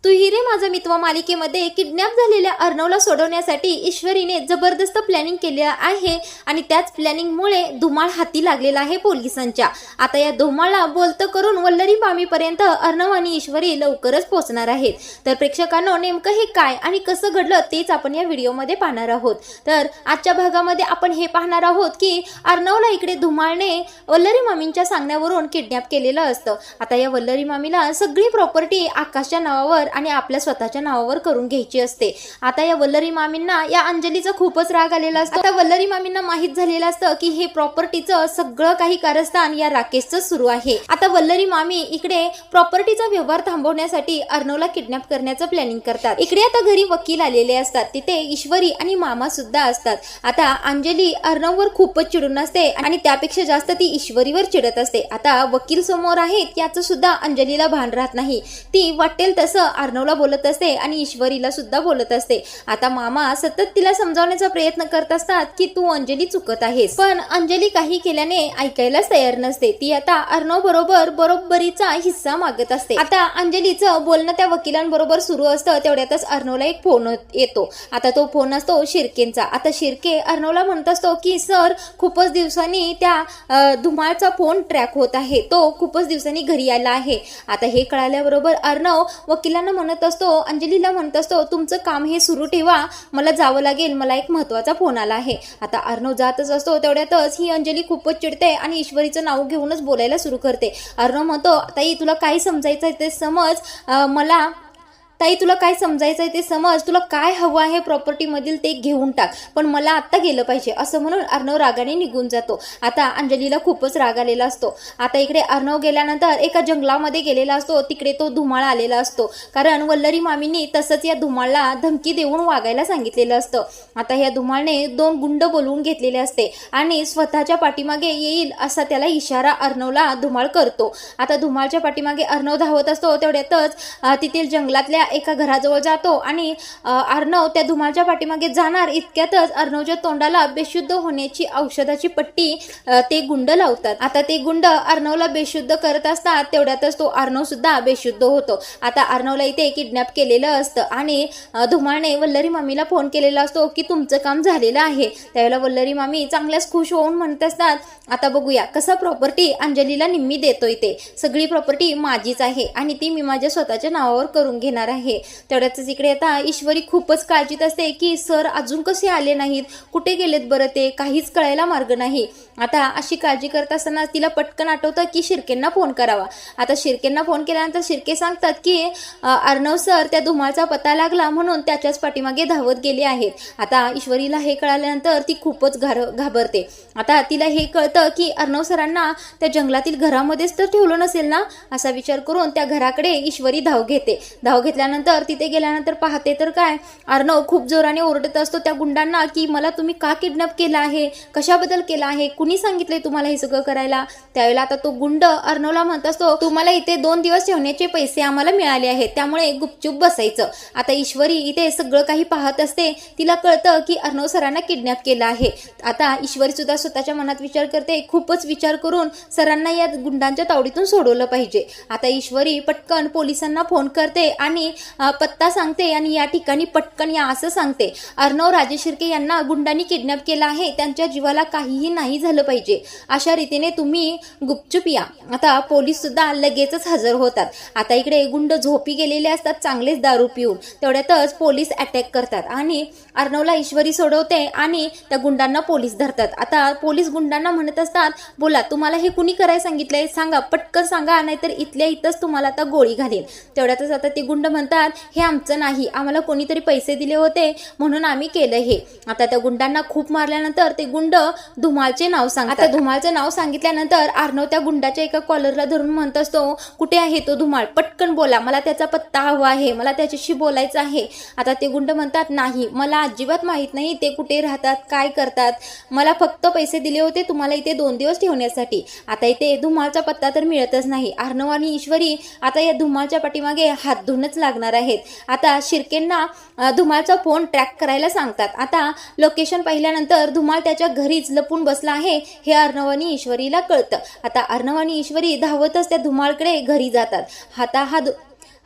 तू ही रे माझा मित्र मालिकेमध्ये किडनॅप झालेल्या अर्णवला सोडवण्यासाठी ईश्वरीने जबरदस्त प्लॅनिंग केले आहे आणि त्याच प्लॅनिंगमुळे धुमाळ हाती लागलेला आहे पोलिसांच्या। आता या धुमाळला बोलतं करून वल्लरी मामीपर्यंत अर्णव आणि ईश्वरी लवकरच पोहोचणार आहेत। तर प्रेक्षकांनो, नेमकं हे काय आणि कसं घडलं तेच आपण या व्हिडिओमध्ये पाहणार आहोत। तर आजच्या भागामध्ये आपण हे पाहणार आहोत की अर्णवला इकडे धुमाळने वल्लरी मामींच्या सांगण्यावरून किडनॅप केलेलं असतं। आता या वल्लरी मामीला सगळी प्रॉपर्टी आकाशच्या नावावर आणि आपल्या स्वतःच्या नावावर करून घ्यायची असते। आता या वल्लरी मामींना या अंजलीचा खूपच राग आलेला असतो। आता वल्लरी मामींना माहित झालेलं असतं की हे प्रॉपर्टीचं सगळं काही कारस्थान या राकेशचं सुरू आहे। आता वल्लरी मामी इकडे प्रॉपर्टीचा व्यवहार थांबवण्यासाठी अर्णवला किडनॅप करण्याचं प्लॅनिंग करतात। इकडे आता घरी वकील आलेले असतात, तिथे ईश्वरी आणि मामा सुद्धा असतात। आता अंजली अर्णववर खूपच चिडून असते आणि त्यापेक्षा जास्त ती ईश्वरीवर चिडत असते। आता वकील समोर आहेत याचं सुद्धा अंजलीला भान राहत नाही, ती वाटेल तसं अर्णवला बोलत असते आणि ईश्वरीला सुद्धा बोलत असते। आता मामा सतत तिला समजावण्याचा प्रयत्न करत असतात की तू अंजली चुकत आहेस, पण अंजली काही केल्याने ऐकायलाच तयार नसते। ती आता अर्णव बरोबरीचा हिस्सा मागत असते। आता अंजलीचं बोलणं त्या वकिलांबरोबर सुरू असतं, तेवढ्यातच अर्णवला एक फोन येतो। आता तो फोन असतो शिर्केंचा। आता शिर्के अर्णवला म्हणत असतो की सर, खूपच दिवसांनी त्या धुमाळचा फोन ट्रॅक होत आहे, तो खूपच दिवसांनी घरी आला आहे। आता हे कळाल्याबरोबर अर्णव वकिलांना म्हणत असतो, अंजलीला म्हणत असतो, तुमचं काम हे सुरू ठेवा, मला जावं लागेल, मला एक महत्वाचा फोन आला आहे। आता अर्णव जातच असतो, तेवढ्यातच ही अंजली खूपच चिडते आणि ईश्वरीचं नाव घेऊनच बोलायला सुरू करते। अर्णव म्हणतो, ताई तुला काय समजायचं ते समज, तुला काय समजायचंय ते समज, तुला काय हवं आहे प्रॉपर्टी मधील ते घेऊन टाक, पण मला आता गेलं पाहिजे, असं म्हणून अर्णव रागाने निघून जातो। आता अंजलीला खूपच राग आलेला असतो। आता इकडे अर्णव गेल्यानंतर एका जंगलामध्ये गेलेला असतो, तिकडे तो धुमाळ आलेला असतो, कारण वल्लरी मामींनी तसंच या धुमाळला धमकी देऊन वागायला सांगितलेलं असतं। आता या धुमाळने 2 गुंड बोलवून घेतलेले असते आणि स्वतःच्या पाठीमागे येईल असा त्याला इशारा अर्णवला धुमाळ करतो। आता धुमाळच्या पाठीमागे अर्णव धावत असतो, तेवढ्यातच तेथील जंगलातल्या एका घराजवळ जातो आणि अर्णव त्या धुमाळच्या पाठीमागे जाणार इतक्यातच अर्णवच्या तोंडाला बेशुद्ध होण्याची औषधाची पट्टी ते गुंड लावतात। आता ते गुंड अर्णवला बेशुद्ध करत असतात, तेवढ्यातच तो अर्णव सुद्धा बेशुद्ध होतो। आता अर्णवला इथे किडनॅप केलेलं असतं आणि धुमाळने वल्लरी मामीला फोन केलेला असतो की तुमचं काम झालेलं आहे। त्यावेळेला वल्लरी मामी चांगल्याच खुश होऊन म्हणत असतात, आता बघूया कसा प्रॉपर्टी अंजलीला निम्मी देतोय, ते सगळी प्रॉपर्टी माझीच आहे आणि ती मी माझ्या स्वतःच्या नावावर करून घेणार आहे। तेवढ्यातच इकडे आता ईश्वरी खूपच काळजीत असते की सर अजून कसे आले नाहीत, कुठे गेलेत बरं, ते काहीच कळायला मार्ग नाही। आता अशी काळजी करत असताना तिला पटकन आठवतं की शिर्केंना फोन करावा। आता शिर्केंना फोन केल्यानंतर शिर्के सांगतात की अर्णव सर त्या धुमाळचा पत्ता लागला म्हणून त्याच्याच पाठीमागे धावत गेले आहेत। आता ईश्वरीला हे कळाल्यानंतर ती खूपच घाबरते। आता तिला हे कळतं की अर्णव सरांना त्या जंगलातील घरामध्येच तर ठेवलं नसेल ना, असा विचार करून त्या घराकडे ईश्वरी धाव घेते। धाव घेतल्यानंतर तिथे गेल्यानंतर पाहते तर काय, अर्णव खूप जोराने ओरडत असतो त्या गुंडांना की मला तुम्ही का किडनॅप केला आहे, कशाबद्दल केला आहे, कुणी सांगितलंय तुम्हाला हे सगळं करायला। त्यावेळेला आता तो गुंड अर्णवला म्हणत असतो, तुम्हाला इथे 2 दिवस ठेवण्याचे पैसे आम्हाला मिळाले आहेत, त्यामुळे गुपचूप बसायचं। आता ईश्वरी इथे सगळं काही पाहत असते, तिला कळतं की अर्णव सरांना किडनॅप केलं आहे। आता ईश्वरी सुद्धा स्वतःच्या मनात विचार करते, खूपच विचार करून सरांना या गुंडांच्या तावडीतून सोडवलं पाहिजे। आता ईश्वरी पटकन पोलिसांना फोन करते आणि पत्ता सांगते आणि या ठिकाणी पटकन या असं सांगते, अर्णव राजे शिर्के यांना गुंडांनी किडनॅप केला आहे, त्यांच्या जीवाला काहीही नाही झालं पाहिजे, अशा रीतीने तुम्ही गुपचूप या। आता पोलीस सुद्धा लगेचच हजर होतात। आता इकडे गुंड झोपी गेलेले असतात चांगलेच दारू पिऊन, तेवढ्यातच पोलीस अटॅक करतात आणि अर्णवला ईश्वरी सोडवते आणि त्या गुंडांना पोलीस धरतात। आता पोलीस गुंडांना म्हणत असतात, बोला तुम्हाला हे कुणी करायला सांगितलंय, सांगा, पटकन सांगा, नाहीतर इथल्या इथंच तुम्हाला आता गोळी घालीन। तेवढ्यातच आता ते गुंड म्हणतात, हे आमचं नाही, आम्हाला कोणीतरी पैसे दिले होते म्हणून आम्ही केलं हे। आता त्या गुंडांना खूप मारल्यानंतर ते गुंड धुमाळचे नाव सांगतात। आता धुमाळचं नाव सांगितल्यानंतर अर्णव त्या गुंडाच्या एका कॉलरला धरून म्हणत असतो, कुठे आहे तो धुमाळ, पटकन बोला, मला त्याचा पत्ता हवा आहे, मला त्याच्याशी बोलायचं आहे। आता ते गुंड म्हणतात, नाही, मला अजिबात माहित नाही ते कुठे राहतात, काय करतात, मला फक्त पैसे दिले होते तुम्हाला इथे 2 दिवस ठेवण्यासाठी। आता इथे धुमाळचा पत्ता तर मिळतच नाही। अर्णव आणि ईश्वरी आता या धुमाळच्या पाठीमागे हात धुवूनच लागणार आहेत। आता शिर्केंना धुमाळचा फोन ट्रॅक करायला सांगतात। आता लोकेशन पाहिल्यानंतर धुमाळ त्याच्या घरीच लपून बसला आहे हे अर्णव आणि ईश्वरीला कळतं। आता अर्णव आणि ईश्वरी धावतच त्या धुमाळकडे घरी जातात।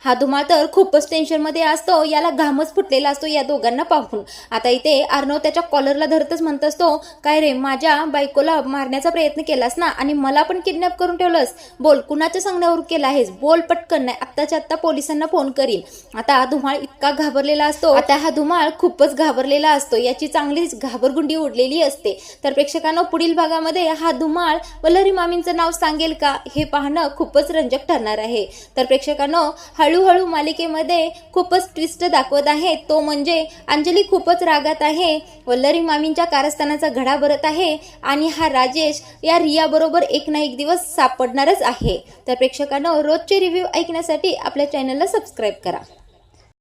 हा धुमाळ तर खूपच टेन्शनमध्ये असतो, याला घामच फुटलेला असतो या दोघांना पाहून. आता इथे अर्णव त्याच्या कॉलरला धरतच म्हणत असतो, काय रे, माझ्या बायकोला मारण्याचा प्रयत्न केलास ना, आणि मला पण किडनॅप करून ठेवलंस. बोल, कुणाच्या सांगण्यावर केला आहेस, बोल पटकन, नाही आत्ताच्या आत्ता पोलिसांना फोन करील. आता धुमाळ इतका घाबरलेला असतो, आता हा धुमाळ खूपच घाबरलेला असतो, याची चांगलीच घाबरगुंडी उडलेली असते. तर प्रेक्षकांनो, पुढील भागामध्ये हा धुमाळ वल्लरी मामींचं नाव सांगेल का, हे पाहणं खूपच रंजक ठरणार आहे. तर प्रेक्षकांनो, हळूहळू मालिकेमध्ये खूपच ट्विस्ट दाखवत आहे, तो म्हणजे अंजली खूपच रागात आहे, वल्लरी मामींच्या कारस्थानाचा घडा भरत आहे, आणि हा राजेश या रिया बरोबर एक ना एक दिवस सापडणारच आहे. तर प्रेक्षकांनो, रोजचे रिव्ह्यू ऐकण्यासाठी आपल्या चॅनलला सबस्क्राईब करा.